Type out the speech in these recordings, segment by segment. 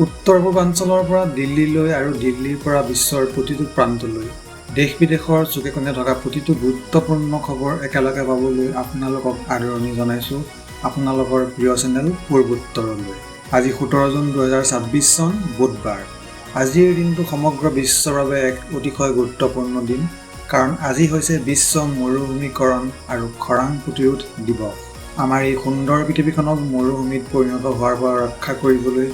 উত্তৰ পূৰ্বাঞ্চলৰ পৰা দিল্লীলৈ আৰু দিল্লীৰ পৰা বিশ্বৰ প্ৰতিটো প্ৰান্তলৈ দেশ বিদেশৰ চুকে কোণে থকা প্ৰতিটো গুৰুত্বপূৰ্ণ খবৰ একেলগে পাবলৈ আপোনালোকক আদৰণি জনাইছোঁ আপোনালোকৰ প্ৰিয় চেনেল পূৰ্বোত্তৰলৈ। আজি 17 জুন 2026 চন বুধবাৰ। আজিৰ দিনটো সমগ্ৰ বিশ্বৰ বাবে এক অতিশয় গুৰুত্বপূৰ্ণ দিন, কাৰণ আজি হৈছে বিশ্ব মৰুভূমিকৰণ আৰু খৰাং প্ৰতিৰোধ দিৱস। আমাৰ এই সুন্দৰ পৃথিৱীখনক মৰুভূমিত পৰিণত হোৱাৰ পৰা ৰক্ষা কৰিবলৈ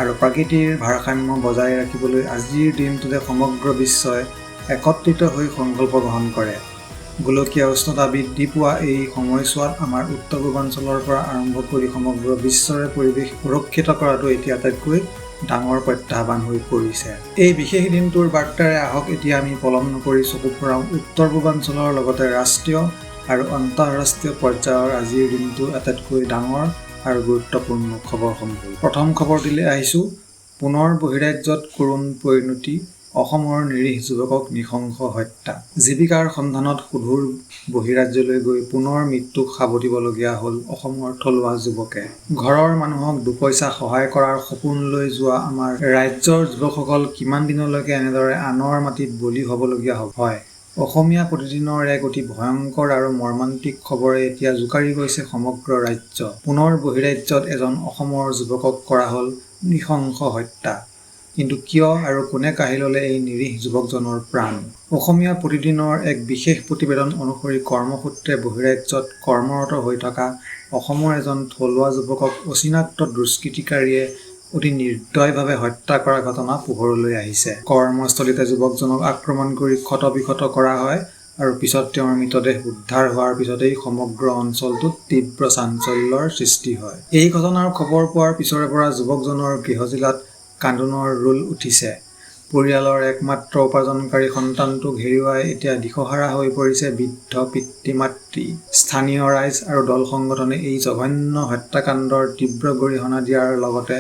আৰু প্ৰাকৃতিৰ ভাৰসাম্য বজাই ৰাখিবলৈ আজিৰ দিনটোতে সমগ্ৰ বিশ্বই একত্ৰিত হৈ সংকল্প গ্ৰহণ কৰে। গোলকীয় উষ্ণতা বৃদ্ধি পোৱা এই সময়ছোৱাত আমাৰ উত্তৰ পূৰ্বাঞ্চলৰ পৰা আৰম্ভ কৰি সমগ্ৰ বিশ্বৰে পৰিৱেশ সুৰক্ষিত কৰাটো এতিয়া আটাইতকৈ ডাঙৰ প্ৰত্যাহ্বান হৈ পৰিছে। এই বিশেষ দিনটোৰ বাৰ্তাৰে আহক এতিয়া আমি পলম নকৰি চকু ফুৰাওঁ উত্তৰ পূৰ্বাঞ্চলৰ লগতে ৰাষ্ট্ৰীয় আৰু আন্তঃৰাষ্ট্ৰীয় পৰ্যায়ৰ আজিৰ দিনটো আটাইতকৈ ডাঙৰ আৰু গুৰুত্বপূৰ্ণ খবৰসমূহ। প্ৰথম খবৰটিলৈ আহিছোঁ। পুনৰ বহিৰাজ্যত কৰুণ পৰিণতি, অসমৰ নিৰীহ যুৱকক নৃশংস হত্যা। জীৱিকাৰ সন্ধানত সুদূৰ বহিৰাজ্যলৈ গৈ পুনৰ মৃত্যুক সাৱটিবলগীয়া হ'ল অসমৰ থলুৱা যুৱকে। ঘৰৰ মানুহক দুপইচা সহায় কৰাৰ সপোন লৈ যোৱা আমাৰ ৰাজ্যৰ যুৱকসকল কিমান দিনলৈকে এনেদৰে আনৰ মাটিত বলি হ'বলগীয়া হয়। অসমীয়া প্ৰতিদিনৰ এক অতি ভয়ংকৰ আৰু মৰ্মান্তিক খবৰে এতিয়া জোকাৰি গৈছে সমগ্ৰ ৰাজ্য। পুনৰ বহিৰাজ্যত এজন অসমৰ যুৱকক কৰা হ'ল নৃশংস হত্যা। কিন্তু কিয় আৰু কোনে কাঢ়ি ল'লে এই নিৰীহ যুৱকজনৰ প্ৰাণ? অসমীয়া প্ৰতিদিনৰ এক বিশেষ প্ৰতিবেদন অনুসৰি কৰ্মসূত্ৰে বহিৰাজ্যত কৰ্মৰত হৈ থকা অসমৰ এজন থলুৱা যুৱকক অচিনাক্ত দুষ্কৃতিকাৰীয়ে অতি নিৰ্দয়ভাৱে হত্যা কৰা ঘটনা পোহৰলৈ আহিছে। কৰ্মস্থলীতে যুৱকজনক আক্ৰমণ কৰি ক্ষতবিক্ষত কৰা হয় আৰু পিছত তেওঁৰ মৃতদেহ উদ্ধাৰ হোৱাৰ পিছতেই সমগ্ৰ অঞ্চলটোত তীব্ৰ চাঞ্চল্যৰ সৃষ্টি হয়। এই ঘটনাৰ খবৰ পোৱাৰ পিছৰে পৰা যুৱকজনৰ গৃহজিলাত কান্দোনৰ ৰোল উঠিছে। পৰিয়ালৰ একমাত্ৰ উপাৰ্জনকাৰী সন্তানটোক হেৰুৱাই এতিয়া দিশহাৰা হৈ পৰিছে বৃদ্ধ পিতৃ-মাতৃ। স্থানীয় ৰাইজ আৰু দল সংগঠনে এই জঘন্য হত্যাকাণ্ডৰ তীব্ৰ গৰিহণা দিয়াৰ লগতে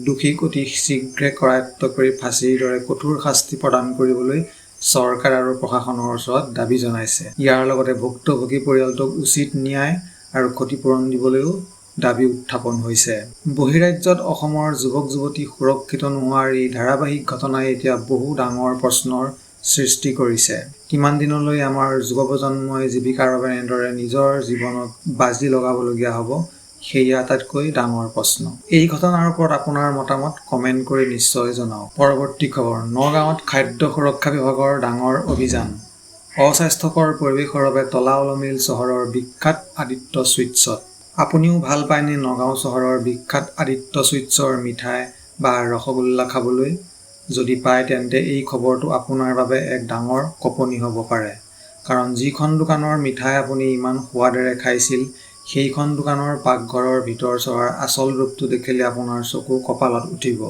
দোষীক অতি শীঘ্ৰে কৰায়ত্ব কৰি ফাঁচীৰ দৰে কঠোৰ শাস্তি প্ৰদান কৰিবলৈ চৰকাৰ আৰু প্ৰশাসনৰ ওচৰত দাবী জনাইছে। ইয়াৰ লগতে ভুক্তভোগী পৰিয়ালটোক উচিত ন্যায় আৰু ক্ষতিপূৰণ দিবলৈও দাবী উত্থাপন হৈছে। বহিৰাজ্যত অসমৰ যুৱক-যুৱতী সুৰক্ষিত নোহোৱাৰ এই ধাৰাবাহিক ঘটনাই এতিয়া বহু ডাঙৰ প্ৰশ্নৰ সৃষ্টি কৰিছে। কিমান দিনলৈ আমাৰ যুৱ প্ৰজন্মই জীৱিকাৰ বাবে এনেদৰে নিজৰ জীৱনক বাজি লগাবলগীয়া হ'ব, সেয়া আটাইতকৈ ডাঙৰ প্ৰশ্ন। এই ঘটনাৰ ওপৰত আপোনাৰ মতামত কমেণ্ট কৰি নিশ্চয় জনাওক। পৰৱৰ্তী খবৰ। নগাঁৱত খাদ্য সুৰক্ষা বিভাগৰ ডাঙৰ অভিযান। অস্বাস্থ্যকৰ পৰিৱেশৰ বাবে তলা ওলমিল চহৰৰ বিখ্যাত আদিত্য চুইটছত। আপুনিও ভাল পায়নে নগাঁও চহৰৰ বিখ্যাত আদিত্য চুইটছৰ মিঠাই বা ৰসগোল্লা খাবলৈ? যদি পায় তেন্তে এই খবৰটো আপোনাৰ বাবে এক ডাঙৰ কঁপনি হ'ব পাৰে। কাৰণ যিখন দোকানৰ মিঠাই আপুনি ইমান সোৱাদেৰে খাইছিল, সেইখন দোকানৰ পাকঘৰৰ ভিতৰ চৰাৰ আচল ৰূপটো দেখিলে আপোনাৰ চকু কঁপালত উঠিব।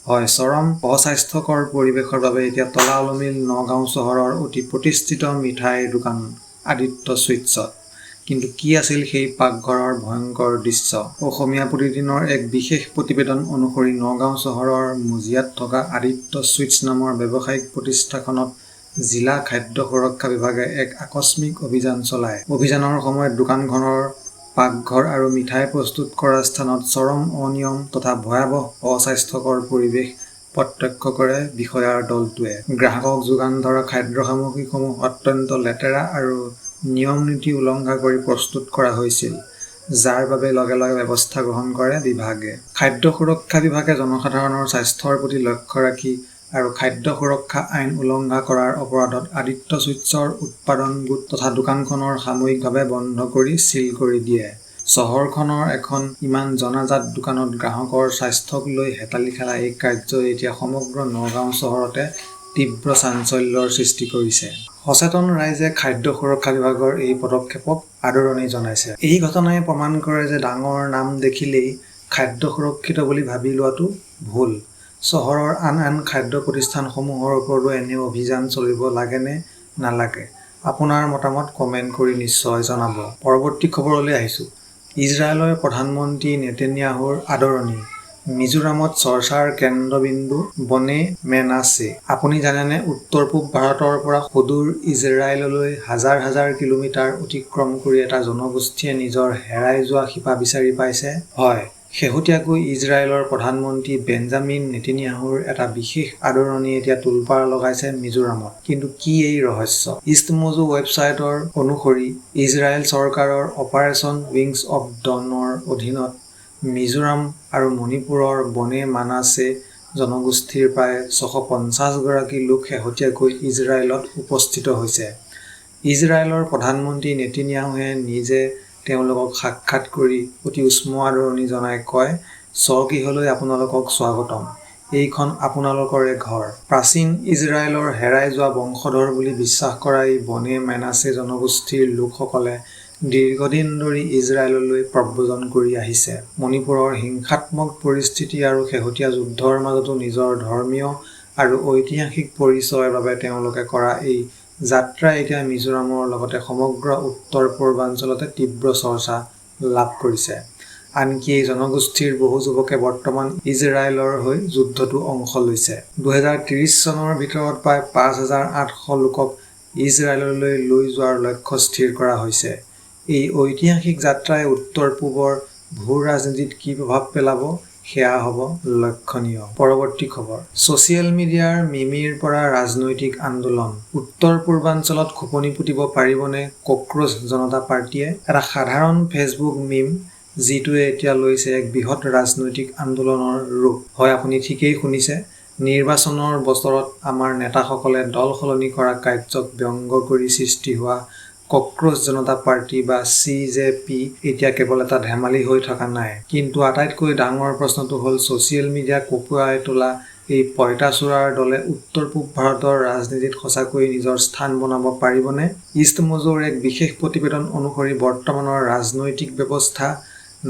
হয়, চৰম অস্বাস্থ্যকৰ পৰিৱেশৰ বাবে এতিয়া তলা ওলমিল নগাঁও চহৰৰ অতি প্ৰতিষ্ঠিত মিঠাইৰ দোকান আদিত্য চুইটছত। কিন্তু কি আছিল সেই পাকঘৰৰ ভয়ংকৰ দৃশ্য? অসমীয়া প্ৰতিদিনৰ এক বিশেষ প্ৰতিবেদন অনুসৰি নগাঁও চহৰৰ মজিয়াত থকা আদিত্য চুইটছ নামৰ ব্যৱসায়িক প্ৰতিষ্ঠানখনত জিলা খাদ্য সুৰক্ষা বিভাগে এক আকস্মিক অভিযান চলায়। অভিযানৰ সময়ত দোকানখনৰ পাকঘৰ আৰু মিঠাই প্ৰস্তুত কৰা স্থানত চৰম অনিয়ম তথা ভয়াৱহ অস্বাস্থ্যকৰ পৰিৱেশ প্ৰত্যক্ষ কৰে বিষয়াৰ দলটোৱে। গ্ৰাহকক যোগান ধৰা খাদ্য সামগ্ৰীসমূহ অত্যন্ত লেতেৰা আৰু নিয়ম নীতি উলংঘা কৰি প্ৰস্তুত কৰা হৈছিল, যাৰ বাবে লগে লগে ব্যৱস্থা গ্ৰহণ কৰে বিভাগে। খাদ্য সুৰক্ষা বিভাগে জনসাধাৰণৰ স্বাস্থ্যৰ প্ৰতি লক্ষ্য ৰাখি আৰু খাদ্য সুৰক্ষা আইন উলংঘা কৰাৰ অপৰাধত আদিত্য চুইটছৰ উৎপাদন গোট তথা দোকানখনৰ সাময়িকভাৱে বন্ধ কৰি চিল কৰি দিয়ে। চহৰখনৰ এখন ইমান জনাজাত দোকানত গ্ৰাহকৰ স্বাস্থ্যক লৈ হেতালি খেলা এই কাৰ্যই এতিয়া সমগ্ৰ নগাঁও চহৰতে তীব্ৰ চাঞ্চল্যৰ সৃষ্টি কৰিছে। সচেতন ৰাইজে খাদ্য সুৰক্ষা বিভাগৰ এই পদক্ষেপক আদৰণি জনাইছে। এই ঘটনাই প্ৰমাণ কৰে যে ডাঙৰ নাম দেখিলেই খাদ্য সুৰক্ষিত বুলি ভাবি লোৱাটো ভুল। চহৰৰ আন আন খাদ্য প্ৰতিষ্ঠানসমূহৰ ওপৰতো এনে অভিযান চলিব লাগেনে নালাগে? আপোনাৰ মতামত কমেণ্ট কৰি নিশ্চয় জনাব। পৰৱৰ্তী খবৰলৈ আহিছোঁ। ইজৰাইলৰ প্ৰধানমন্ত্ৰী নেতান্যাহুৰ আদৰণি। মিজোৰামত চৰ্চাৰ কেন্দ্ৰবিন্দু বনে মেনাছে। আপুনি জানেনে উত্তৰ পূব ভাৰতৰ পৰা সুদূৰ ইজৰাইললৈ হাজাৰ হাজাৰ কিলোমিটাৰ অতিক্ৰম কৰি এটা জনগোষ্ঠীয়ে নিজৰ হেৰাই যোৱা শিপা বিচাৰি পাইছে? হয়, শেহতীয়াকৈ ইজৰাইলৰ প্ৰধানমন্ত্ৰী বেঞ্জামিন নেতানিয়াহুৰ এটা বিশেষ আদৰণি এতিয়া তোলপাৰ লগাইছে মিজোৰামত। কিন্তু কি এই ৰহস্য? ইষ্টমোজো ৱেবছাইটৰ অনুসৰি ইজৰাইল চৰকাৰৰ অপাৰেশ্যন উইংছ অৱ ডনৰ অধীনত মিজোৰাম আৰু মণিপুৰৰ বনে মানাছে জনগোষ্ঠীৰ প্ৰায় 650 গৰাকী লোক শেহতীয়াকৈ ইজৰাইলত উপস্থিত হৈছে। ইজৰাইলৰ প্ৰধানমন্ত্ৰী নেতানিয়াহুৱে নিজে তেওঁলোকক সাক্ষাৎ কৰি অতি উষ্ম আদৰণি জনাই কয়, স্বগৃহলৈ আপোনালোকক স্বাগতম। এইখন আপোনালোকৰে ঘৰ। প্ৰাচীন ইজৰাইলৰ হেৰাই যোৱা বংশধৰ বুলি বিশ্বাস কৰা এই বনে মানাছে জনগোষ্ঠীৰ লোকসকলে দীৰ্ঘদিন ধৰি ইজৰাইললৈ প্ৰব্ৰজন কৰি আহিছে। মণিপুৰৰ হিংসাত্মক পৰিস্থিতি আৰু শেহতীয়া যুদ্ধৰ মাজতো নিজৰ ধৰ্মীয় আৰু ঐতিহাসিক পৰিচয়ৰ বাবে তেওঁলোকে কৰা এই যাত্ৰা এতিয়া মিজোৰামৰ লগতে সমগ্ৰ উত্তৰ পূৰ্বাঞ্চলতে তীব্ৰ চৰ্চা লাভ কৰিছে। আনকি এই জনগোষ্ঠীৰ বহু যুৱকে বৰ্তমান ইজৰাইলৰ হৈ যুদ্ধতো অংশ লৈছে। 2030 চনৰ ভিতৰত প্ৰায় 5800 লোকক ইজৰাইললৈ লৈ যোৱাৰ লক্ষ্য স্থিৰ কৰা হৈছে। এই ঐতিহাসিক যাত্ৰাই উত্তৰ পূবৰ ভূ-ৰাজনীতিত কি প্ৰভাৱ পেলাব সেয়া হ'ব লক্ষণীয়। পৰৱৰ্তী খবৰ। ছচিয়েল মিডিয়াৰ মিমিৰ পৰা ৰাজনৈতিক আন্দোলন। উত্তৰ পূৰ্বাঞ্চলত খোপনি পুতিব পাৰিবনে কক্ৰোচ জনতা পাৰ্টীয়ে? এটা সাধাৰণ ফেচবুক মিম যিটোৱে এতিয়া লৈছে এক বৃহৎ ৰাজনৈতিক আন্দোলনৰ ৰূপ। হয়, আপুনি ঠিকেই শুনিছে। নিৰ্বাচনৰ বছৰত আমাৰ নেতাসকলে দল সলনি কৰা কাৰ্যক ব্যংগ কৰি সৃষ্টি হোৱা কক্ৰোচ জনতা পাৰ্টি বা CJP এতিয়া কেৱল এটা ধেমালি হৈ থকা নাই। কিন্তু আটাইতকৈ ডাঙৰ প্ৰশ্নটো হ'ল ছচিয়েল মিডিয়াক কঁপুৱাই তোলা এই পঁইতাচোৰাৰ দলে উত্তৰ পূব ভাৰতৰ ৰাজনীতিত সঁচাকৈ নিজৰ স্থান বনাব পাৰিবনে? ইষ্টমোজোৰ এক বিশেষ প্ৰতিবেদন অনুসৰি বৰ্তমানৰ ৰাজনৈতিক ব্যৱস্থা,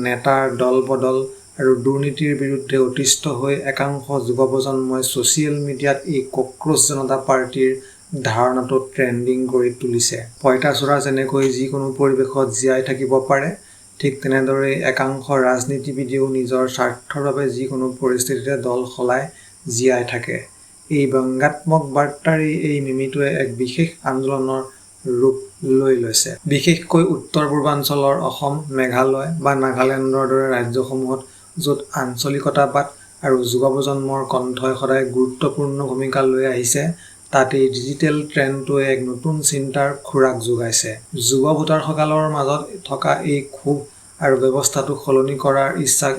নেতাৰ দল বদল আৰু দুৰ্নীতিৰ বিৰুদ্ধে অতিষ্ঠ হৈ একাংশ যুৱ প্ৰজন্মই ছচিয়েল মিডিয়াত এই কক্ৰোচ জনতা পাৰ্টিৰ ধাৰণাটো ট্ৰেণ্ডিং কৰি তুলিছে। পঁইতাচোৰা যেনেকৈ যিকোনো পৰিৱেশত জীয়াই থাকিব পাৰে, ঠিক তেনেদৰে একাংশ ৰাজনীতিবিদেও নিজৰ স্বাৰ্থৰ বাবে যিকোনো পৰিস্থিতিতে দল সলাই জীয়াই থাকে। এই ব্যংগাত্মক বাৰ্তাৰে এই মিমিটোৱে এক বিশেষ আন্দোলনৰ ৰূপ লৈ লৈছে। বিশেষকৈ উত্তৰ পূৰ্বাঞ্চলৰ অসম, মেঘালয় বা নাগালেণ্ডৰ দৰে ৰাজ্যসমূহত য'ত আঞ্চলিকতাবাদ আৰু যুৱ প্ৰজন্মৰ কণ্ঠই সদায় গুৰুত্বপূৰ্ণ ভূমিকা লৈ আহিছে, তাত এই ডিজিটেল ট্ৰেণ্ডটোৱে এক নতুন চিন্তাৰ খোৰাক যোগাইছে। যুৱ ভোটাৰসকলৰ মাজত থকা এই ক্ষোভ আৰু ব্যৱস্থাটো সলনি কৰাৰ ইচ্ছাক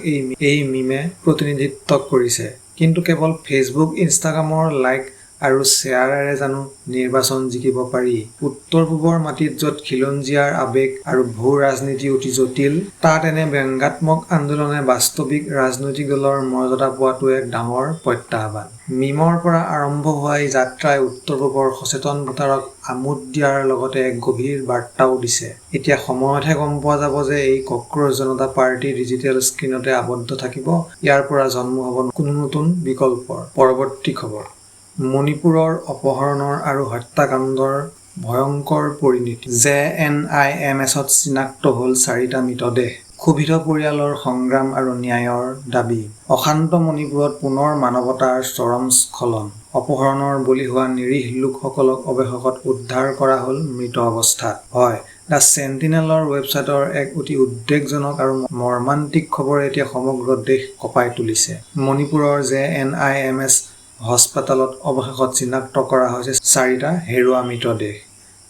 এই মিমে প্ৰতিনিধিত্ব কৰিছে। কিন্তু কেৱল ফেচবুক, ইনষ্টাগ্ৰামৰ লাইক আৰু শ্বেয়াৰেৰে জানো নিৰ্বাচন জিকিব পাৰি? উত্তৰ পূবৰ মাটিত য'ত খিলঞ্জীয়াৰ আৱেগ আৰু ভূ ৰাজনীতি অতি জটিল, তাত এনে ব্যংগাত্মক আন্দোলনে বাস্তৱিক ৰাজনৈতিক দলৰ মৰ্যাদা পোৱাটো এক ডাঙৰ প্ৰত্যাহ্বান। মিমৰ পৰা আৰম্ভ হোৱা এই যাত্ৰাই উত্তৰ পূবৰ সচেতন ভোটাৰক আমোদ দিয়াৰ লগতে এক গভীৰ বাৰ্তাও দিছে। এতিয়া সময়তহে গম পোৱা যাব যে এই কক্ৰোচ জনতা পাৰ্টি ডিজিটেল স্ক্ৰীণতে আবদ্ধ থাকিব, ইয়াৰ পৰা জন্ম হ'ব কোনো নতুন বিকল্পৰ। পৰৱৰ্তী খবৰ। মণিপুৰৰ অপহৰণৰ আৰু হত্যাকাণ্ডৰ ভয়ংকৰ পৰিণতি। JNIMSত চিনাক্ত হ'ল 4টা মৃতদেহ। ক্ষোভিত পৰিয়ালৰ সংগ্ৰাম আৰু ন্যায়ৰ দাবী। অশান্ত মণিপুৰত পুনৰ মানৱতাৰ চৰম স্খলন। অপহৰণৰ বলি হোৱা নিৰীহ লোকসকলক অৱশেষত উদ্ধাৰ কৰা হ'ল মৃত অৱস্থাত। হয়, দ্য চেণ্টিনেলৰ ৱেবছাইটৰ এক অতি উদ্বেগজনক আৰু মৰ্মান্তিক খবৰে এতিয়া সমগ্ৰ দেশ কঁপাই তুলিছে। মণিপুৰৰ JNIMS হস্পিটেলত অৱশেষত চিনাক্ত কৰা হৈছে 4টা হেৰুৱা মৃতদেহ।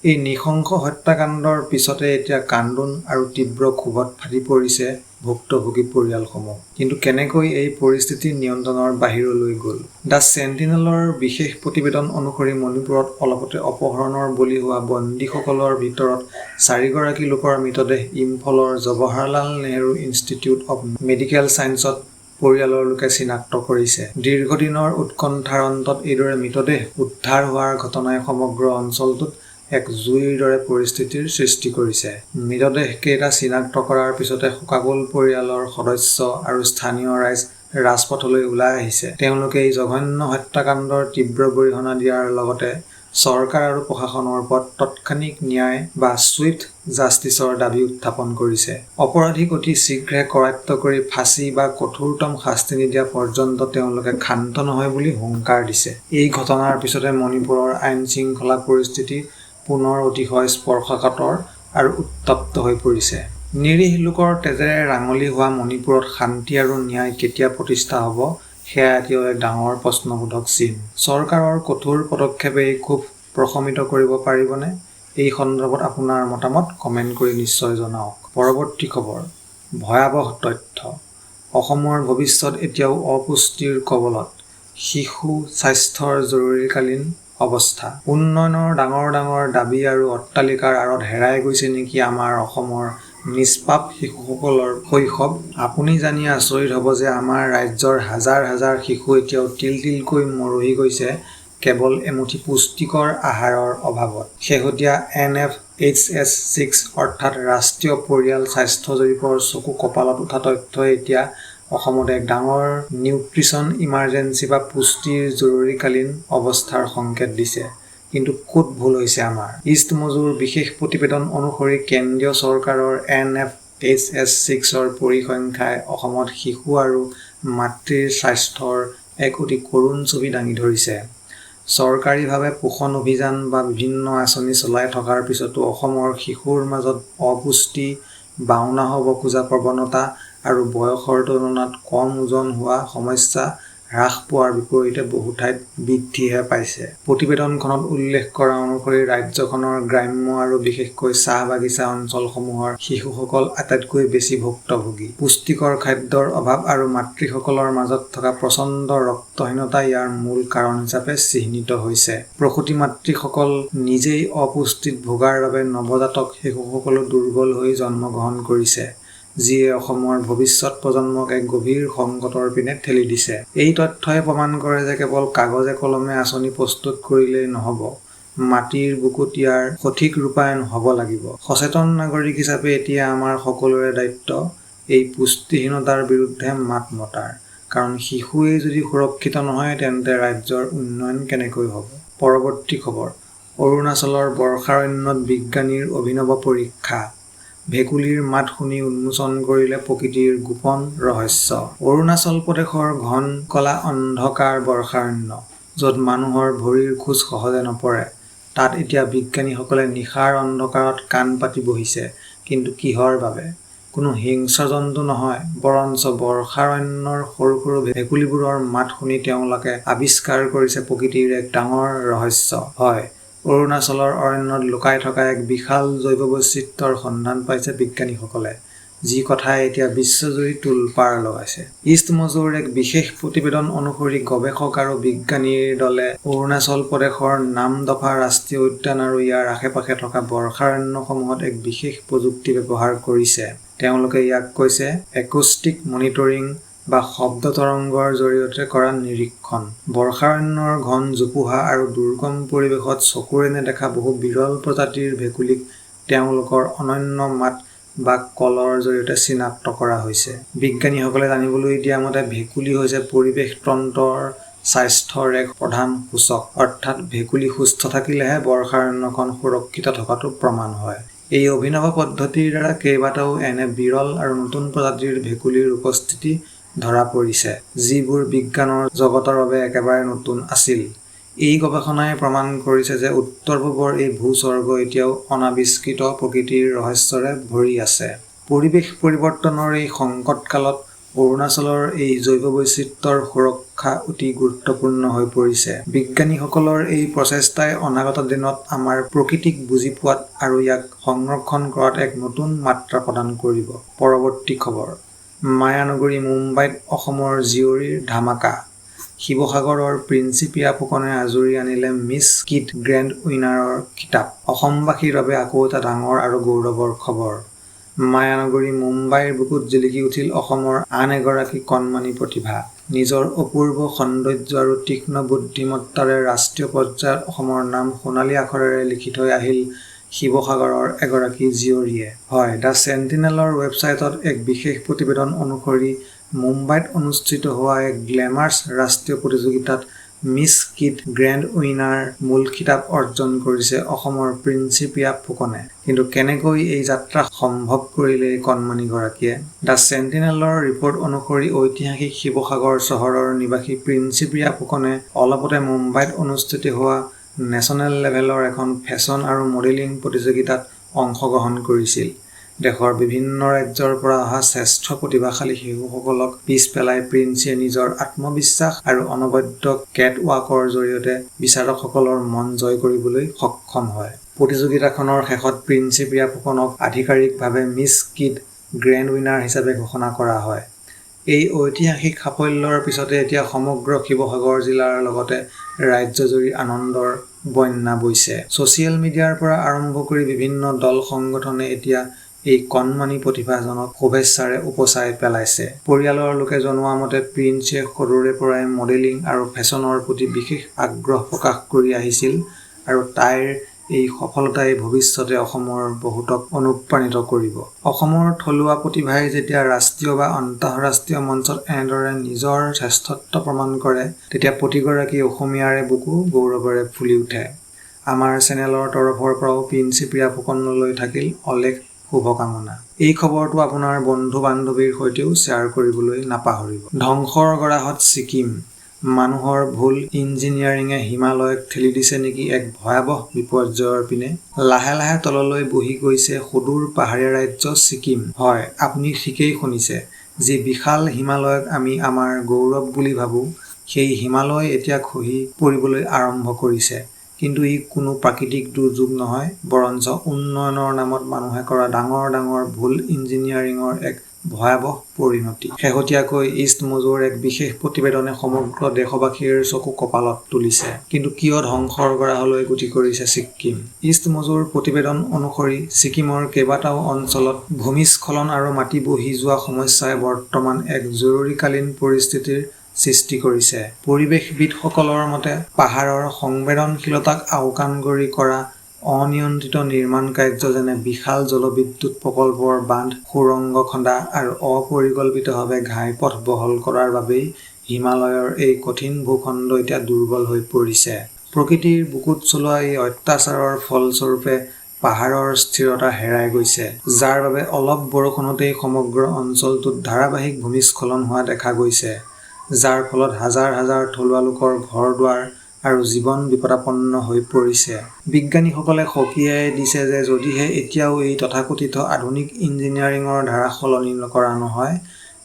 এই নৃশংস হত্যাকাণ্ডৰ পিছতে এতিয়া কান্দোন আৰু তীব্ৰ ক্ষোভত ফাটি পৰিছে ভুক্তভোগী পৰিয়ালসমূহ। কিন্তু কেনেকৈ এই পৰিস্থিতি নিয়ন্ত্ৰণৰ বাহিৰলৈ গ'ল? দ্য চেণ্টিনেলৰ বিশেষ প্ৰতিবেদন অনুসৰি মণিপুৰত অলপতে অপহৰণৰ বলি হোৱা বন্দীসকলৰ ভিতৰত 4 গৰাকী লোকৰ মৃতদেহ ইম্ফলৰ Jawaharlal Nehru Institute of Medical ছায়েন্সত পৰিয়ালৰ লোকে চিনাক্ত কৰিছে। দীৰ্ঘদিনৰ উৎকণ্ঠাৰ অন্তত এইদৰে মৃতদেহ উদ্ধাৰ হোৱাৰ ঘটনাই সমগ্ৰ অঞ্চলটোত এক জুইৰ দৰে পৰিস্থিতিৰ সৃষ্টি কৰিছে। মৃতদেহকেইটা চিনাক্ত কৰাৰ পিছতে শোকাকুল পৰিয়ালৰ সদস্য আৰু স্থানীয় ৰাইজ ৰাজপথলৈ ওলাই আহিছে। তেওঁলোকে এই জঘন্য হত্যাকাণ্ডৰ তীব্ৰ গৰিহণা দিয়াৰ লগতে চৰকাৰ আৰু প্ৰশাসনৰ ওপৰত তৎক্ষণিক ন্যায় বা ছুইফ্ট জাষ্টিছৰ দাবী উত্থাপন কৰিছে। অপৰাধীক অতি শীঘ্ৰে কৰায়ত্ব কৰি ফাঁচী বা কঠোৰতম শাস্তি নিদিয়া পৰ্যন্ত তেওঁলোকে ক্ষান্ত নহয় বুলি হুংকাৰ দিছে। এই ঘটনাৰ পিছতে মণিপুৰৰ আইন শৃংখলা পৰিস্থিতি পুনৰ অতিশয় স্পৰ্শকাতৰ আৰু উত্তপ্ত হৈ পৰিছে। নিৰীহ লোকৰ তেজেৰে ৰাঙলী হোৱা মণিপুৰত শান্তি আৰু ন্যায় কেতিয়া প্ৰতিষ্ঠা হ'ব, সেয়া এতিয়াও এক ডাঙৰ প্ৰশ্নবোধক চিন। চৰকাৰৰ কঠোৰ পদক্ষেপে এই ক্ষোভ প্ৰশমিত কৰিব পাৰিবনে? এই সন্দৰ্ভত আপোনাৰ মতামত কমেণ্ট কৰি নিশ্চয় জনাওক। পৰৱৰ্তী খবৰ, ভয়াৱহ তথ্য। অসমৰ ভৱিষ্যত এতিয়াও অপুষ্টিৰ কবলত। শিশু স্বাস্থ্যৰ জৰুৰীকালীন অৱস্থা। উন্নয়নৰ ডাঙৰ ডাঙৰ দাবী আৰু অট্টালিকাৰ আঁৰত হেৰাই গৈছে নেকি আমাৰ অসমৰ নিষ্পাপ শিশুসকলৰ শৈশৱ? আপুনি জানি আচৰিত হ'ব যে আমাৰ ৰাজ্যৰ হাজাৰ হাজাৰ শিশু এতিয়াও তিল তিলকৈ মৰহি গৈছে কেৱল এমুঠি পুষ্টিকৰ আহাৰৰ অভাৱত। শেহতীয়া NFHS-6 অৰ্থাৎ ৰাষ্ট্ৰীয় পৰিয়াল স্বাস্থ্য জৰীপৰ চকু কপালত উঠা তথ্যই এতিয়া অসমত এক ডাঙৰ নিউট্ৰিচন ইমাৰ্জেঞ্চি বা পুষ্টিৰ জৰুৰীকালীন অৱস্থাৰ সংকেত দিছে। কিন্তু ক'ত ভুল হৈছে আমাৰ? ইষ্ট মজুৰ বিশেষ প্ৰতিবেদন অনুসৰি কেন্দ্ৰীয় চৰকাৰৰ NFHS-6ৰ পৰিসংখ্যাই অসমত শিশু আৰু মাতৃৰ স্বাস্থ্যৰ এক অতি কৰুণ ছবি দাঙি ধৰিছে। চৰকাৰীভাৱে পোষণ অভিযান বা বিভিন্ন আঁচনি চলাই থকাৰ পিছতো অসমৰ শিশুৰ মাজত অপুষ্টি, বাওনা হ'ব খোজা প্ৰৱণতা আৰু বয়সৰ তুলনাত কম ওজন হোৱা সমস্যা হ্ৰাস পোৱাৰ বিপৰীতে বহু ঠাইত বৃদ্ধিহে পাইছে। প্ৰতিবেদনখনত উল্লেখ কৰা অনুসৰি ৰাজ্যখনৰ গ্ৰাম্য আৰু বিশেষকৈ চাহ বাগিচা অঞ্চলসমূহৰ শিশুসকল আটাইতকৈ বেছি ভুক্তভোগী। পুষ্টিকৰ খাদ্যৰ অভাৱ আৰু মাতৃসকলৰ মাজত থকা প্ৰচণ্ড ৰক্তহীনতা ইয়াৰ মূল কাৰণ হিচাপে চিহ্নিত হৈছে। প্ৰসূতি মাতৃসকল নিজেই অপুষ্টিত ভোগাৰ বাবে নৱজাতক শিশুসকলো দুৰ্বল হৈ জন্মগ্ৰহণ কৰিছে, যিয়ে অসমৰ ভৱিষ্যত প্ৰজন্মক এক গভীৰ সংকটৰ পিনে ঠেলি দিছে। এই তথ্যই প্ৰমাণ কৰে যে কেৱল কাগজে কলমে আঁচনি প্ৰস্তুত কৰিলেই নহ'ব, মাটিৰ বুকুত ইয়াৰ সঠিক ৰূপায়ণ হ'ব লাগিব। সচেতন নাগৰিক হিচাপে এতিয়া আমাৰ সকলোৰে দায়িত্ব এই পুষ্টিহীনতাৰ বিৰুদ্ধে মাত মতাৰ। কাৰণ শিশুৱেই যদি সুৰক্ষিত নহয় তেন্তে ৰাজ্যৰ উন্নয়ন কেনেকৈ হ'ব? পৰৱৰ্তী খবৰ, অৰুণাচলৰ বৰ্ষাৰণ্যত বিজ্ঞানীৰ অভিনৱ পৰীক্ষা। ভেকুলীৰ মাত শুনি উন্মোচন কৰিলে প্ৰকৃতিৰ গোপন ৰহস্য। অৰুণাচল প্ৰদেশৰ ঘন কলা অন্ধকাৰ বৰ্ষাৰণ্য, য'ত মানুহৰ ভৰিৰ খোজ সহজে নপৰে, তাত এতিয়া বিজ্ঞানীসকলে নিশাৰ অন্ধকাৰত কাণ পাতি বহিছে। কিন্তু কিহৰ বাবে? কোনো হিংস্ৰ জন্তু নহয়, বৰঞ্চ বৰ্ষাৰণ্যৰ সৰু সৰু ভেকুলীবোৰৰ মাত শুনি তেওঁলোকে আৱিষ্কাৰ কৰিছে প্ৰকৃতিৰ এক ডাঙৰ ৰহস্য। হয়, অৰুণাচলৰ অৰণ্যত লুকাই থকা এক বিশাল জৈৱ বৈচিত্ৰ্যৰ সন্ধান পাইছে বিজ্ঞানীসকলে, যি কথাই এতিয়া বিশ্বজুৰি তোলপাৰ লগাইছে। ইষ্ট মজুৰ এক বিশেষ প্ৰতিবেদন অনুসৰি গৱেষক আৰু বিজ্ঞানীৰ দলে অৰুণাচল প্ৰদেশৰ নামদফা ৰাষ্ট্ৰীয় উদ্যান আৰু ইয়াৰ আশে-পাশে থকা বৰ্ষাৰণ্যসমূহত এক বিশেষ প্ৰযুক্তি ব্যৱহাৰ কৰিছে। তেওঁলোকে ইয়াক কৈছে একোষ্টিক মনিটৰিং বা শব্দ তৰংগৰ জৰিয়তে কৰা নিৰীক্ষণ। বৰ্ষাৰণ্যৰ ঘন জোপোহা আৰু দুৰ্গম পৰিৱেশত চকুৰে নেদেখা বহু বিৰল প্ৰজাতিৰ ভেকুলীক তেওঁলোকৰ অনন্য মাত বা কলৰ জৰিয়তে চিনাক্ত কৰা হৈছে। বিজ্ঞানীসকলে জানিবলৈ দিয়া মতে ভেকুলী হৈছে পৰিৱেশ তন্ত্ৰৰ স্বাস্থ্যৰ এক প্ৰধান সূচক, অৰ্থাৎ ভেকুলী সুস্থ থাকিলেহে বৰ্ষাৰণ্যখন সুৰক্ষিত থকাটো প্ৰমাণ হয়। এই অভিনৱ পদ্ধতিৰ দ্বাৰা কেইবাটাও এনে বিৰল আৰু নতুন প্ৰজাতিৰ ভেকুলীৰ উপস্থিতি ধৰা পৰিছে, যিবোৰ বিজ্ঞানৰ জগতৰ বাবে একেবাৰে নতুন আছিল। এই গৱেষণাই প্ৰমাণ কৰিছে যে উত্তৰ-পূবৰ এই ভূস্বৰ্গ এতিয়াও অনাৱিষ্কৃত প্ৰকৃতিৰ ৰহস্যৰে ভৰি আছে। পৰিৱেশ পৰিৱৰ্তনৰ এই সংকটকালত অৰুণাচলৰ এই জৈৱ বৈচিত্ৰ্যৰ সুৰক্ষা অতি গুৰুত্বপূৰ্ণ হৈ পৰিছে। বিজ্ঞানীসকলৰ এই প্ৰচেষ্টাই অনাগত দিনত আমাৰ প্ৰকৃতিক বুজি পোৱাত আৰু ইয়াক সংৰক্ষণ কৰাত এক নতুন মাত্ৰা প্ৰদান কৰিব। পৰৱৰ্তী খবৰ, মায়ানগৰী মুম্বাইত অসমৰ জীয়ৰীৰ ধামাকা। শিৱসাগৰৰ প্ৰিন্সিপিয়া ফুকনে আজৰি আনিলে মিছ কিড গ্ৰেণ্ড উইনাৰৰ খিতাপ। অসমবাসীৰ বাবে আকৌ এটা ডাঙৰ আৰু গৌৰৱৰ খবৰ। মায়ানগৰী মুম্বাইৰ বুকুত জিলিকি উঠিল অসমৰ আন এগৰাকী কণমানি প্ৰতিভা। নিজৰ অপূৰ্ব সৌন্দৰ্য আৰু তীক্ষ্ণ বুদ্ধিমত্তাৰে ৰাষ্ট্ৰীয় পৰ্যায়ত অসমৰ নাম সোণালী আখৰেৰে লিখি থৈ আহিল শিৱসাগৰৰ এগৰাকী জীয়ৰীয়ে। হয়, দ্য চেণ্টিনেলৰ ৱেবছাইটত এক বিশেষ প্ৰতিবেদন অনুসৰি মুম্বাইত অনুষ্ঠিত হোৱা এক গ্লেমাৰ্ছ ৰাষ্ট্ৰীয় প্ৰতিযোগিতাত মিছ কিড গ্ৰেণ্ড উইনাৰ মূল খিতাপ অৰ্জন কৰিছে অসমৰ প্ৰিন্সিপিয়া ফুকনে। কিন্তু কেনেকৈ এই যাত্ৰা সম্ভৱ কৰিলে এই কণমানিগৰাকীয়ে? দ্য চেণ্টিনেলৰ ৰিপৰ্ট অনুসৰি ঐতিহাসিক শিৱসাগৰ চহৰৰ নিবাসী প্ৰিন্সিপিয়া ফুকনে অলপতে মুম্বাইত অনুষ্ঠিত হোৱা নেশ্যনেল লেভেলৰ এখন ফেশ্বন আৰু মডেলিং প্ৰতিযোগিতাত অংশগ্ৰহণ কৰিছিল। দেশৰ বিভিন্ন ৰাজ্যৰ পৰা অহা শ্ৰেষ্ঠ প্ৰতিভাশালী শিশুসকলক পিছ পেলাই প্ৰিন্সিয়ে নিজৰ আত্মবিশ্বাস আৰু অনবদ্য কেটৱাকৰ জৰিয়তে বিচাৰকসকলৰ মন জয় কৰিবলৈ সক্ষম হয়। প্ৰতিযোগিতাখনৰ শেষত প্ৰিন্সি প্ৰিয়া ফুকনক আধিকাৰিকভাৱে মিছ কিড গ্ৰেণ্ড উইনাৰ হিচাপে ঘোষণা কৰা হয়। এই ঐতিহাসিক সাফল্যৰ পিছতে এতিয়া সমগ্ৰ শিৱসাগৰ জিলাৰ লগতে ৰাজ্যজুৰি আনন্দৰ বন্যা বৈছে। ছ'চিয়েল মিডিয়াৰ পৰা আৰম্ভ কৰি বিভিন্ন দল সংগঠনে এতিয়া এই কণমানি প্ৰতিভাজনক শুভেচ্ছাৰে উপচাই পেলাইছে। পৰিয়ালৰ লোকে জনোৱা মতে প্ৰিন্সিয়ে সৰুৰে পৰাই মডেলিং আৰু ফেশ্বনৰ প্ৰতি বিশেষ আগ্ৰহ প্ৰকাশ কৰি আহিছিল আৰু তাইৰ এই সফলতাই ভৱিষ্যতে অসমৰ বহুতক অনুপ্ৰাণিত কৰিব। অসমৰ থলুৱা প্ৰতিভাই যেতিয়া ৰাষ্ট্ৰীয় বা আন্তঃৰাষ্ট্ৰীয় মঞ্চত এনেদৰে নিজৰ শ্ৰেষ্ঠত্ব প্ৰমাণ কৰে, তেতিয়া প্ৰতিগৰাকী অসমীয়াৰে বুকু গৌৰৱেৰে ফুলি উঠে। আমাৰ চেনেলৰ তৰফৰ পৰাও প্ৰিন্সি প্ৰিয়া ফুকনলৈ থাকিল অলেখ শুভকামনা। এই খবৰটো আপোনাৰ বন্ধু-বান্ধৱীৰ সৈতেও শ্বেয়াৰ কৰিবলৈ নাপাহৰিব। ধ্বংসৰ গৰাহত ছিকিম, মানুহৰ ভুল ইঞ্জিনিয়াৰিঙে হিমালয়ক ঠেলি দিছে নেকি এক ভয়াৱহ বিপৰ্যয়ৰ পিনে। লাহে লাহে তললৈ বহি গৈছে সুদূৰ পাহাৰীয়া ৰাজ্য ছিকিম। হয়, আপুনি ঠিকেই শুনিছে। যি বিশাল হিমালয়ক আমি আমাৰ গৌৰৱ বুলি ভাবোঁ, সেই হিমালয় এতিয়া খহি পৰিবলৈ আৰম্ভ কৰিছে। কিন্তু ই কোনো প্ৰাকৃতিক দুৰ্যোগ নহয়, বৰঞ্চ উন্নয়নৰ নামত মানুহে কৰা ডাঙৰ ডাঙৰ ভুল ইঞ্জিনিয়াৰিঙৰ এক ভয়াৱহ পৰিণতি। শেহতীয়াকৈ ইষ্ট মজুৰ এক বিশেষ প্ৰতিবেদনে সমগ্ৰ দেশবাসীৰ চকু কপালত তুলিছে। কিন্তু কিয় ধ্বংসৰ গৰাহলৈ গতি কৰিছে ছিকিম? ইষ্ট মজুৰ প্ৰতিবেদন অনুসৰি ছিকিমৰ কেইবাটাও অঞ্চলত ভূমিস্খলন আৰু মাটি বহি যোৱা সমস্যাই বৰ্তমান এক জৰুৰীকালীন পৰিস্থিতিৰ সৃষ্টি কৰিছে। পৰিৱেশবিদসকলৰ মতে পাহাৰৰ সংবেদনশীলতাক আওকাণ কৰি কৰা অনিয়ন্ত্ৰিত নিৰ্মাণ কাৰ্য যেনে বিশাল জলবিদ্যুৎ প্ৰকল্পৰ বান্ধ, সুৰংগ খন্দা আৰু অপৰিকল্পিতভাৱে ঘাইপথ বহল কৰাৰ বাবেই হিমালয়ৰ এই কঠিন ভূখণ্ড এতিয়া দুৰ্বল হৈ পৰিছে। প্ৰকৃতিৰ বুকুত চলোৱা এই অত্যাচাৰৰ ফলস্বৰূপে পাহাৰৰ স্থিৰতা হেৰাই গৈছে, যাৰ বাবে অলপ বৰষুণতেই সমগ্ৰ অঞ্চলটোত ধাৰাবাহিক ভূমিস্খলন হোৱা দেখা গৈছে, যাৰ ফলত হাজাৰ হাজাৰ থলুৱা লোকৰ ঘৰ-দুৱাৰ আৰু জীৱন বিপদাপন্ন হৈ পৰিছে। বিজ্ঞানীসকলে সকীয়াই দিছে যে যদিহে এতিয়াও এই তথাকথিত আধুনিক ইঞ্জিনিয়াৰিঙৰ ধাৰা সলনি কৰা নহয়,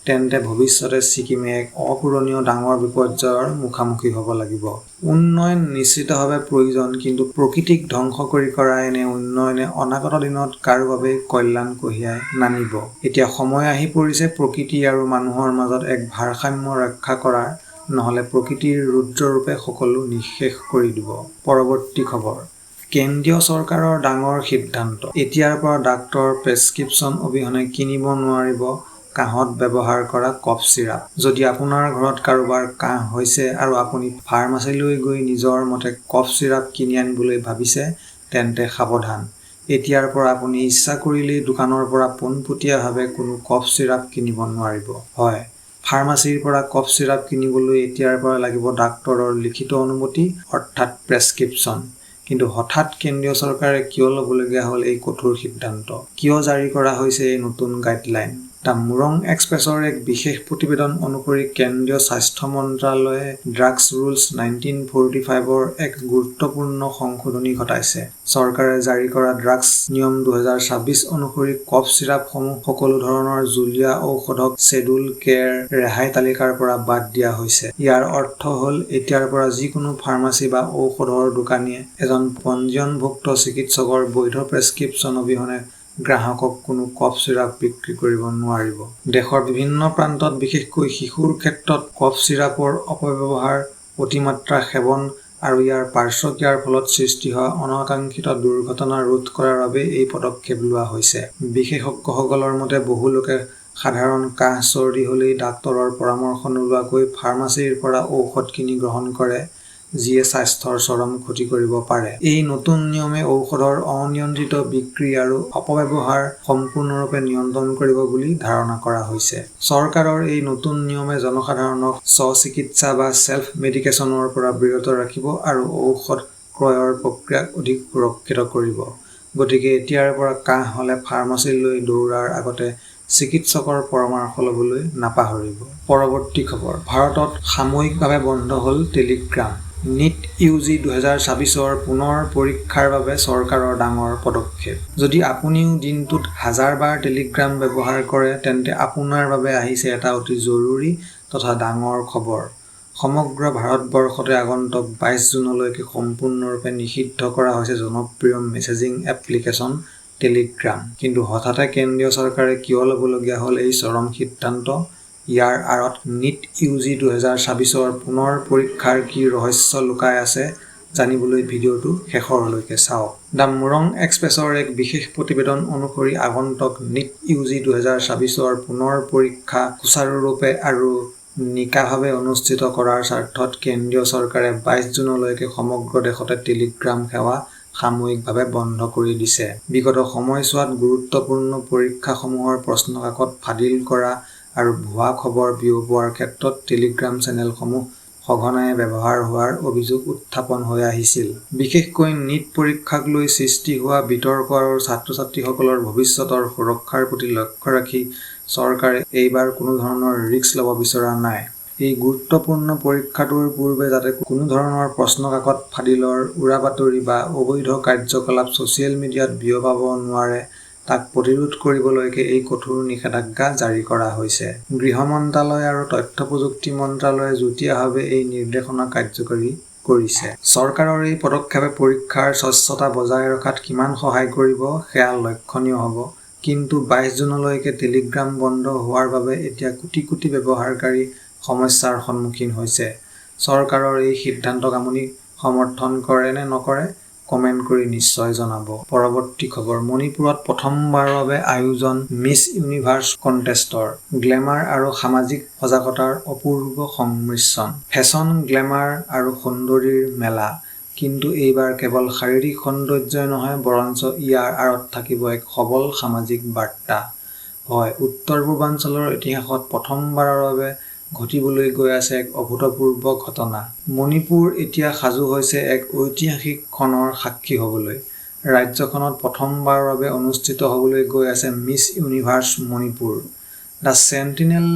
তেন্তে ভৱিষ্যতে ছিকিমে এক অপূৰণীয় ডাঙৰ বিপৰ্যয়ৰ মুখামুখি হ'ব লাগিব। উন্নয়ন নিশ্চিতভাৱে প্ৰয়োজন, কিন্তু প্ৰকৃতিক ধ্বংস কৰি কৰা এনে উন্নয়নে অনাগত দিনত কাৰো বাবেই কল্যাণ কঢ়িয়াই নানিব। এতিয়া সময় আহি পৰিছে প্ৰকৃতি আৰু মানুহৰ মাজত এক ভাৰসাম্য ৰক্ষা কৰাৰ, নহ'লে প্ৰকৃতিৰ ৰুদ্ৰৰূপে সকলো নিঃশেষ কৰি দিব। পৰৱৰ্তী খবৰ। কেন্দ্ৰীয় চৰকাৰৰ ডাঙৰ সিদ্ধান্ত। এতিয়াৰ পৰা ডাক্তৰ প্ৰেছক্ৰিপশ্যন অবিহনে কিনিব নোৱাৰিব কাহত ব্যৱহাৰ কৰা কফ চিৰাপ। যদি আপোনাৰ ঘৰত কাৰোবাৰ কাহ হৈছে আৰু আপুনি ফাৰ্মাচীলৈ গৈ নিজৰ মতে কফ চিৰাপ কিনি আনিবলৈ ভাবিছে, তেন্তে সাৱধান। এতিয়াৰ পৰা আপুনি ইচ্ছা কৰিলেই দোকানৰ পৰা পোনপটীয়াভাৱে কোনো কফ চিৰাপ কিনিব নোৱাৰিব। হয়, ফাৰ্মাচীৰ পৰা কফ চিৰাপ কিনিবলৈ এতিয়াৰ পৰা লাগিব ডাক্তৰৰ লিখিত অনুমতি, অৰ্থাৎ প্ৰেছক্ৰিপশ্যন। কিন্তু হঠাৎ কেন্দ্ৰীয় চৰকাৰে কিয় ল'বলগীয়া হ'ল এই কঠোৰ সিদ্ধান্ত? কিয় জাৰি কৰা হৈছে এই নতুন গাইডলাইন? দ্য মুৰং এক্সপ্ৰেছৰ এক বিশেষ প্ৰতিবেদন অনুসৰি কেন্দ্ৰীয় স্বাস্থ্য মন্ত্ৰালয়ে ড্ৰাগছ ৰুলছ 1945ৰ এক গুৰুত্বপূৰ্ণ সংশোধনী ঘটাইছে। চৰকাৰে জাৰি কৰা ড্ৰাগছ নিয়ম 2026 অনুসৰি কফ চিৰাপসমূহ সকলো ধৰণৰ জুলীয়া ঔষধক শ্বেডুল কেৰ ৰেহাই তালিকাৰ পৰা বাদ দিয়া হৈছে। ইয়াৰ অৰ্থ হ'ল এতিয়াৰ পৰা যিকোনো ফাৰ্মাচী বা ঔষধৰ দোকানীয়ে এজন পঞ্জীয়নভুক্ত চিকিৎসকৰ বৈধ প্ৰেছক্ৰিপশ্যন অবিহনে গ্ৰাহকক কোনো কফ চিৰাপ বিক্ৰী কৰিব নোৱাৰিব। দেশৰ বিভিন্ন প্ৰান্তত বিশেষকৈ শিশুৰ ক্ষেত্ৰত কফ চিৰাপৰ অপব্যৱহাৰ, অতিমাত্ৰা সেৱন আৰু ইয়াৰ পাৰ্শ্বক্ৰিয়াৰ ফলত সৃষ্টি হোৱা অনাকাংক্ষিত দুৰ্ঘটনা ৰোধ কৰাৰ বাবে এই পদক্ষেপ লোৱা হৈছে। বিশেষজ্ঞসকলৰ মতে বহু লোকে সাধাৰণ কাহ চৰ্দি হ'লেই ডাক্তৰৰ পৰামৰ্শ নোলোৱাকৈ ফাৰ্মাচীৰ পৰা ঔষধ কিনি গ্ৰহণ কৰে, যিয়ে স্বাস্থ্যৰ চৰম ক্ষতি কৰিব পাৰে। এই নতুন নিয়মে ঔষধৰ অনিয়ন্ত্ৰিত বিক্ৰী আৰু অপব্যৱহাৰ সম্পূৰ্ণৰূপে নিয়ন্ত্ৰণ কৰিব বুলি ধাৰণা কৰা হৈছে। চৰকাৰৰ এই নতুন নিয়মে জনসাধাৰণক স্ব-চিকিৎসা বা ছেল্ফ মেডিকেশ্যনৰ পৰা বিৰত ৰাখিব আৰু ঔষধ ক্ৰয়ৰ প্ৰক্ৰিয়াক অধিক সুৰক্ষিত কৰিব। গতিকে এতিয়াৰ পৰা কাহ হ'লে ফাৰ্মাচীলৈ দৌৰাৰ আগতে চিকিৎসকৰ পৰামৰ্শ ল'বলৈ নাপাহৰিব। পৰৱৰ্তী খবৰ। ভাৰতত সাময়িকভাৱে বন্ধ হ'ল টেলিগ্ৰাম। নিট ইউজি 2024 পুনৰ পৰীক্ষাৰ বাবে চৰকাৰৰ ডাঙৰ পদক্ষেপ। যদি আপুনিও দিনটোত হাজাৰবাৰ টেলিগ্ৰাম ব্যৱহাৰ কৰে তেন্তে আপোনাৰ বাবে আহিছে এটা অতি জৰুৰী তথা ডাঙৰ খবৰ। সমগ্ৰ ভাৰতবৰ্ষতে আগন্তুক 22 জুনলৈকে সম্পূৰ্ণৰূপে নিষিদ্ধ কৰা হৈছে জনপ্ৰিয় মেছেজিং এপ্লিকেশ্যন টেলিগ্ৰাম। কিন্তু হঠাতে কেন্দ্ৰীয় চৰকাৰে কিয় ল'বলগীয়া হ'ল এই চৰম সিদ্ধান্ত? ইয়াৰ আঁৰত নিট ইউজি 2024 পুনৰ পৰীক্ষাৰ কি ৰহস্য লুকাই আছে জানিবলৈ ভিডিঅ'টো শেষৰলৈকে চাওক। দ্য মোৰং এক্সপ্ৰেছৰ এক বিশেষ প্ৰতিবেদন অনুসৰি আগন্তুক নিট ইউজি 2024 পুনৰ পৰীক্ষা সুচাৰুৰূপে আৰু নিকাভাৱে অনুষ্ঠিত কৰাৰ স্বাৰ্থত কেন্দ্ৰীয় চৰকাৰে 22 জুনলৈকে সমগ্ৰ দেশতে টেলিগ্ৰাম সেৱা সাময়িকভাৱে বন্ধ কৰি দিছে। বিগত সময়ছোৱাত গুৰুত্বপূৰ্ণ পৰীক্ষাসমূহৰ প্ৰশ্নকাকত ফাদিল কৰা আৰু ভুৱা খবৰ বিয়পোৱাৰ ক্ষেত্ৰত টেলিগ্ৰাম চেনেলসমূহ সঘনাই ব্যৱহাৰ হোৱাৰ অভিযোগ উত্থাপন হৈ আহিছিল। বিশেষকৈ নিট পৰীক্ষাক লৈ সৃষ্টি হোৱা বিতৰ্ক আৰু ছাত্ৰ-ছাত্ৰীসকলৰ ভৱিষ্যতৰ সুৰক্ষাৰ প্ৰতি লক্ষ্য ৰাখি চৰকাৰে এইবাৰ কোনো ধৰণৰ ৰিস্ক ল'ব বিচৰা নাই। এই গুৰুত্বপূৰ্ণ পৰীক্ষাটোৰ পূৰ্বে যাতে কোনো ধৰণৰ প্ৰশ্নকাকত ফাদিলৰ উৰাবাতৰি বা অবৈধ কাৰ্যকলাপ ছ'চিয়েল মিডিয়াত বিয়পাব নোৱাৰে তাক প্ৰতিৰোধ কৰিবলৈকে এই কঠোৰ নিষেধাজ্ঞা জাৰি কৰা হৈছে। গৃহ মন্ত্ৰালয় আৰু তথ্য প্ৰযুক্তি মন্ত্ৰালয়ে যুটীয়াভাৱে এই নিৰ্দেশনা কাৰ্যকৰী কৰিছে। চৰকাৰৰ এই পদক্ষেপে পৰীক্ষাৰ স্বচ্ছতা বজাই ৰখাত কিমান সহায় কৰিব সেয়া লক্ষণীয় হ'ব। কিন্তু 22 জুনলৈকে টেলিগ্ৰাম বন্ধ হোৱাৰ বাবে এতিয়া কোটি কোটি ব্যৱহাৰকাৰী সমস্যাৰ সন্মুখীন হৈছে। চৰকাৰৰ এই সিদ্ধান্তক আপুনি সমৰ্থন কৰে নে নকৰে কমেণ্ট কৰি নিশ্চয় জনাব। পৰৱৰ্তী খবৰ, মণিপুৰত প্ৰথমবাৰৰ বাবে আয়োজন মিছ ইউনিভাৰ্ছ কণ্টেষ্টৰ। গ্লেমাৰ আৰু সামাজিক সজাগতাৰ অপূৰ্ব সংমিশ্ৰণ। ফেশ্বন, গ্লেমাৰ আৰু সুন্দৰীৰ মেলা। কিন্তু এইবাৰ কেৱল শাৰীৰিক সৌন্দৰ্যই নহয় বৰঞ্চ ইয়াৰ আঁৰত থাকিব এক সবল সামাজিক বাৰ্তা। হয়, উত্তৰ পূৰ্বাঞ্চলৰ ইতিহাসত প্ৰথমবাৰৰ বাবে ঘটিবলৈ গৈ আছে এক অভূতপূৰ্ব ঘটনা। মণিপুৰ এতিয়া সাজু হৈছে এক ঐতিহাসিক ক্ষণৰ সাক্ষী হ'বলৈ। ৰাজ্যখনত প্ৰথমবাৰৰ বাবে অনুষ্ঠিত হ'বলৈ গৈ আছে Miss Universe Manipur. The sentinel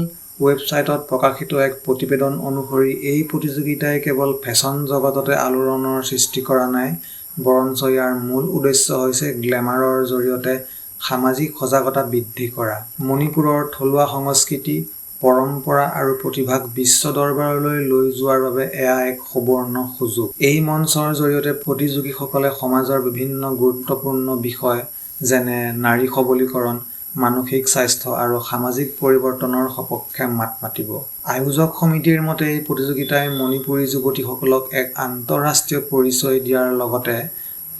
ৱেবছাইটত প্ৰকাশিত এক প্ৰতিবেদন অনুসৰি এই প্ৰতিযোগিতাই কেৱল ফেশ্বন জগততে আলোড়নৰ সৃষ্টি কৰা নাই, বৰঞ্চ ইয়াৰ মূল উদ্দেশ্য হৈছে গ্লেমাৰৰ জৰিয়তে সামাজিক সজাগতা বৃদ্ধি কৰা। মণিপুৰৰ থলুৱা সংস্কৃতি, পৰম্পৰা আৰু প্ৰতিভাক বিশ্ব দৰবাৰলৈ লৈ যোৱাৰ বাবে এয়া এক সুবৰ্ণ সুযোগ। এই মঞ্চৰ জৰিয়তে প্ৰতিযোগীসকলে সমাজৰ বিভিন্ন গুৰুত্বপূৰ্ণ বিষয় যেনে নাৰী সবলীকৰণ, মানসিক স্বাস্থ্য আৰু সামাজিক পৰিৱৰ্তনৰ সপক্ষে মাত মাতিব। আয়োজক সমিতিৰ মতে এই প্ৰতিযোগিতাই মণিপুৰী যুৱতীসকলক এক আন্তঃৰাষ্ট্ৰীয় পৰিচয় দিয়াৰ লগতে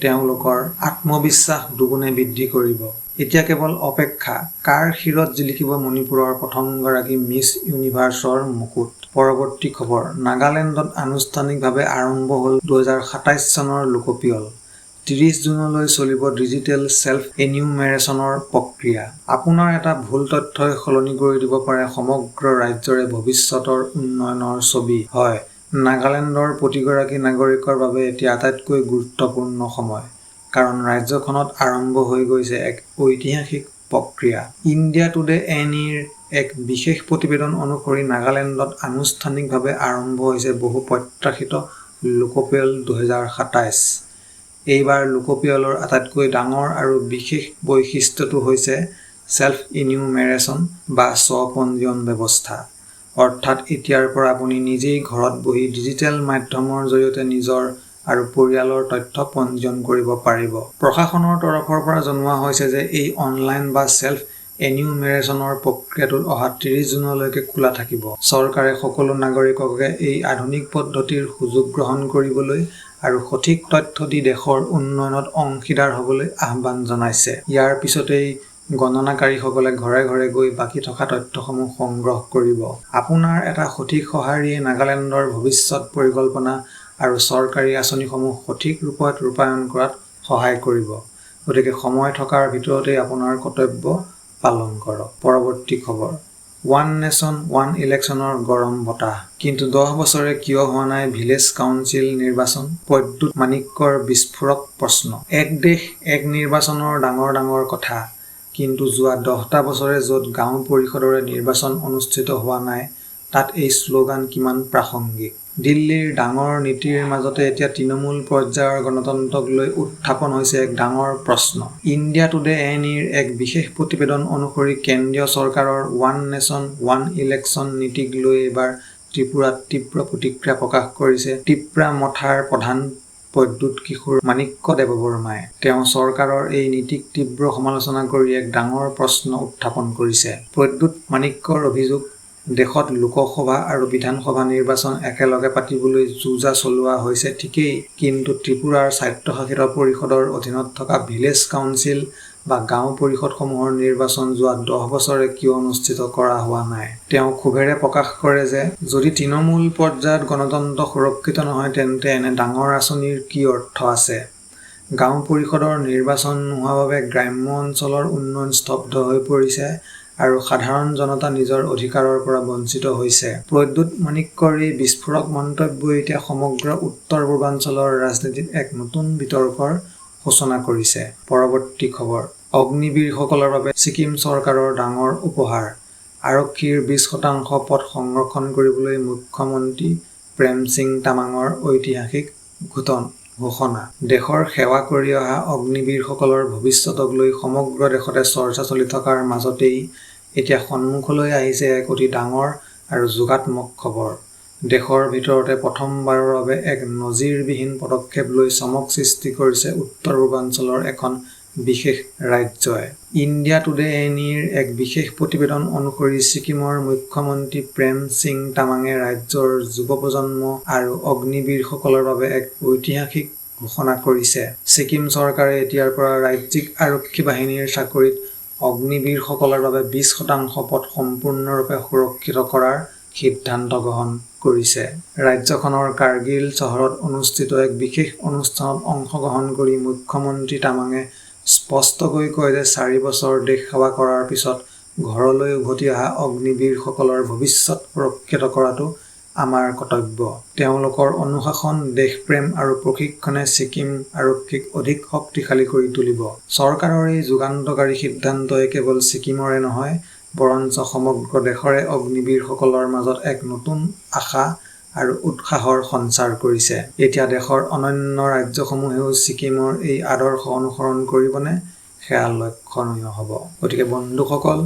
তেওঁলোকৰ আত্মবিশ্বাস দুগুণে বৃদ্ধি কৰিব। এতিয়া কেৱল অপেক্ষা, কাৰ শিৰত জিলিকিব মণিপুৰৰ প্ৰথমগৰাকী মিছ ইউনিভাৰ্ছৰ মুকুট। পৰৱৰ্তী খবৰ, নাগালেণ্ডত আনুষ্ঠানিকভাৱে আৰম্ভ হ'ল 2027 চনৰ লোকপিয়ল। 30 জুনলৈ চলিব ডিজিটেল ছেল্ফ এনিউমেৰেচনৰ প্ৰক্ৰিয়া। আপোনাৰ এটা ভুল তথ্যই সলনি কৰি দিব পাৰে সমগ্ৰ ৰাজ্যৰে ভৱিষ্যতৰ উন্নয়নৰ ছবি। হয়, নাগালেণ্ডৰ প্ৰতিগৰাকী নাগৰিকৰ বাবে এতিয়া আটাইতকৈ গুৰুত্বপূৰ্ণ সময়। কাৰণ ৰাজ্যখনত আৰম্ভ হৈ গৈছে এক ঐতিহাসিক প্ৰক্ৰিয়া। ইণ্ডিয়া টুডে NEৰ এক বিশেষ প্ৰতিবেদন অনুসৰি নাগালেণ্ডত আনুষ্ঠানিকভাৱে আৰম্ভ হৈছে বহু প্ৰত্যাশিত লোকপিয়ল 2027। এইবাৰ লোকপিয়লৰ আটাইতকৈ ডাঙৰ আৰু বিশেষ বৈশিষ্ট্যটো হৈছে ছেল্ফ ইনিউমেৰেচন বা স্ব-পঞ্জীয়ন ব্যৱস্থা। অৰ্থাৎ এতিয়াৰ পৰা আপুনি নিজেই ঘৰত বহি ডিজিটেল মাধ্যমৰ জৰিয়তে নিজৰ আৰু পৰিয়ালৰ তথ্য পঞ্জীয়ন কৰিব পাৰিব। প্ৰশাসনৰ তৰফৰ পৰা জনোৱা হৈছে যে এই অনলাইন বা ছেল্ফ এনিউমেৰেচনৰ প্ৰক্ৰিয়াটো অহা 30 জুনলৈকে খোলা থাকিব। চৰকাৰে সকলো নাগৰিককে এই আধুনিক পদ্ধতিৰ সুযোগ গ্ৰহণ কৰিবলৈ আৰু সঠিক তথ্য দি দেশৰ উন্নয়নত অংশীদাৰ হ'বলৈ আহ্বান জনাইছে। ইয়াৰ পিছতেই গণনাকাৰীসকলে ঘৰে ঘৰে গৈ বাকী থকা তথ্যসমূহ সংগ্ৰহ কৰিব। আপোনাৰ এটা সঠিক সঁহাৰিয়ে নাগালেণ্ডৰ ভৱিষ্যত পৰিকল্পনা আৰু চৰকাৰী আঁচনিসমূহ সঠিক ৰূপত ৰূপায়ণ কৰাত সহায় কৰিব। গতিকে সময় থকাৰ ভিতৰতেই আপোনাৰ কৰ্তব্য পালন কৰক। পৰৱৰ্তী খবৰ, ওৱান নেশ্যন ওৱান ইলেকশ্যনৰ গৰম বতাহ। কিন্তু 10 বছৰে কিয় হোৱা নাই ভিলেজ কাউন্সিল নিৰ্বাচন? প্ৰদ্যুৎ মাণিক্যৰ বিস্ফোৰক প্ৰশ্ন। এক দেশ এক নিৰ্বাচনৰ ডাঙৰ কথা, কিন্তু যোৱা 10টা বছৰে য'ত গাঁও পৰিষদৰে নিৰ্বাচন অনুষ্ঠিত হোৱা নাই তাত এই শ্লোগান কিমান প্ৰাসংগিক। দিল্লীৰ ডাঙৰ নীতিৰ মাজতে এতিয়া তৃণমূল পৰ্যায়ৰ গণতন্ত্ৰক লৈ উত্থাপন হৈছে এক ডাঙৰ প্ৰশ্ন। ইণ্ডিয়া টুডে এনিৰ এক বিশেষ প্ৰতিবেদন অনুসৰি কেন্দ্ৰীয় চৰকাৰৰ ওৱান নেশ্যন ওৱান ইলেকশ্যন নীতিক লৈ এইবাৰ ত্ৰিপুৰাত তীব্ৰ প্ৰতিক্ৰিয়া প্ৰকাশ কৰিছে ত্ৰিপুৰা মথাৰ প্ৰধান প্ৰদ্যুৎ কিশোৰ মাণিক্য দেৱবৰ্মাই। তেওঁ চৰকাৰৰ এই নীতিক তীব্ৰ সমালোচনা কৰি এক ডাঙৰ প্ৰশ্ন উত্থাপন কৰিছে। প্ৰদ্যুৎ মাণিক্যৰ অভিযোগ, দেশত লোকসভা আৰু বিধানসভা নিৰ্বাচন একেলগে পাতিবলৈ যো-জা চলোৱা হৈছে ঠিকেই, কিন্তু ত্ৰিপুৰাৰ স্বায়ত্তশাসিত পৰিষদৰ অধীনত থকা ভিলেজ কাউন্সিল বা গাঁও পৰিষদসমূহৰ নিৰ্বাচন যোৱা 10 বছৰে কিয় অনুষ্ঠিত কৰা হোৱা নাই। তেওঁ ক্ষোভেৰে প্ৰকাশ কৰে যে যদি তৃণমূল পৰ্যায়ত গণতন্ত্ৰ সুৰক্ষিত নহয় তেন্তে এনে ডাঙৰ আঁচনিৰ কি অৰ্থ আছে। গাঁও পৰিষদৰ নিৰ্বাচন নোহোৱাৰ বাবে গ্ৰাম্য অঞ্চলৰ উন্নয়ন স্তব্ধ হৈ পৰিছে আৰু সাধাৰণ জনতা নিজৰ অধিকাৰৰ পৰা বঞ্চিত হৈছে। প্ৰদ্যুৎ মাণিক্যৰ এই বিস্ফোৰক মন্তব্যই এতিয়া সমগ্ৰ উত্তৰ পূৰ্বাঞ্চলৰ ৰাজনীতিত এক নতুন বিতৰ্কৰ সূচনা কৰিছে। পৰৱৰ্তী খবৰ, অগ্নিবীৰসকলৰ বাবে ছিকিম চৰকাৰৰ ডাঙৰ উপহাৰ। আৰক্ষীৰ 20% পদ সংৰক্ষণ কৰিবলৈ মুখ্যমন্ত্ৰী প্ৰেম সিং তামাঙৰ ঐতিহাসিক ঘোষণা। দেশৰ সেৱা কৰি অহা অগ্নিবীৰসকলৰ ভৱিষ্যতক লৈ সমগ্ৰ দেশতে চৰ্চা চলি থকাৰ মাজতেই এতিয়া সন্মুখলৈ আহিছে এক অতি ডাঙৰ আৰু যোগাত্মক খবৰ। দেশৰ ভিতৰতে প্ৰথমবাৰৰ বাবে এক নজিৰবিহীন পদক্ষেপ লৈ চমক সৃষ্টি কৰিছে উত্তৰ পূৰ্বাঞ্চলৰ এখন বিশেষ ৰাজ্যই। ইণ্ডিয়া টুডে এনিৰ এক বিশেষ প্ৰতিবেদন অনুসৰি ছিকিমৰ মুখ্যমন্ত্ৰী প্ৰেম সিং তামাঙে ৰাজ্যৰ যুৱ প্ৰজন্ম আৰু অগ্নিবীৰসকলৰ বাবে এক ঐতিহাসিক ঘোষণা কৰিছে। ছিকিম চৰকাৰে এতিয়াৰ পৰা ৰাজ্যিক আৰক্ষী বাহিনীৰ চাকৰিত অগ্নিবীৰসকলৰ বাবে 20% পদ সম্পূৰ্ণৰূপে সুৰক্ষিত কৰাৰ সিদ্ধান্ত গ্ৰহণ কৰিছে। ৰাজ্যখনৰ কাৰ্গিল চহৰত অনুষ্ঠিত এক বিশেষ অনুষ্ঠানত অংশগ্ৰহণ কৰি মুখ্যমন্ত্ৰী তামাঙে স্পষ্টকৈ কয় যে 4 বছৰ দেশ সেৱা কৰাৰ পিছত ঘৰলৈ উভতি অহা অগ্নিবীৰসকলৰ ভৱিষ্যত সুৰক্ষিত কৰাটো আমাৰ কৰ্তব্য। তেওঁলোকৰ অনুশাসন, দেশপ্ৰেম আৰু প্ৰশিক্ষণে ছিকিম আৰক্ষীক অধিক শক্তিশালী কৰি তুলিব। চৰকাৰৰ এই যুগান্তকাৰী সিদ্ধান্তই কেৱল ছিকিমৰে নহয়, বৰঞ্চ সমগ্ৰ দেশৰে অগ্নিবীৰসকলৰ মাজত এক নতুন আশা আৰু উৎসাহৰ সঞ্চাৰ কৰিছে। এতিয়া দেশৰ অন্যান্য ৰাজ্যসমূহেও ছিকিমৰ এই আদৰ্শ অনুসৰণ কৰিবনে, সেয়া লক্ষণীয় হ'ব। গতিকে বন্ধুসকল,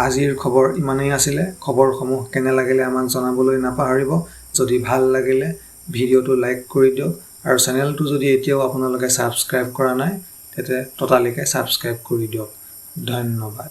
আজিৰ খবৰ ইমানেই আছিলে। খবৰসমূহ কেনে লাগিলে আমাক জনাবলৈ নাপাহৰিব। যদি ভাল লাগিলে ভিডিঅ'টো লাইক কৰি দিয়ক আৰু চেনেলটো যদি এতিয়াও আপোনালোকে ছাবস্ক্ৰাইব কৰা নাই তেন্তে ততালিকে ছাবস্ক্ৰাইব কৰি দিয়ক। ধন্যবাদ।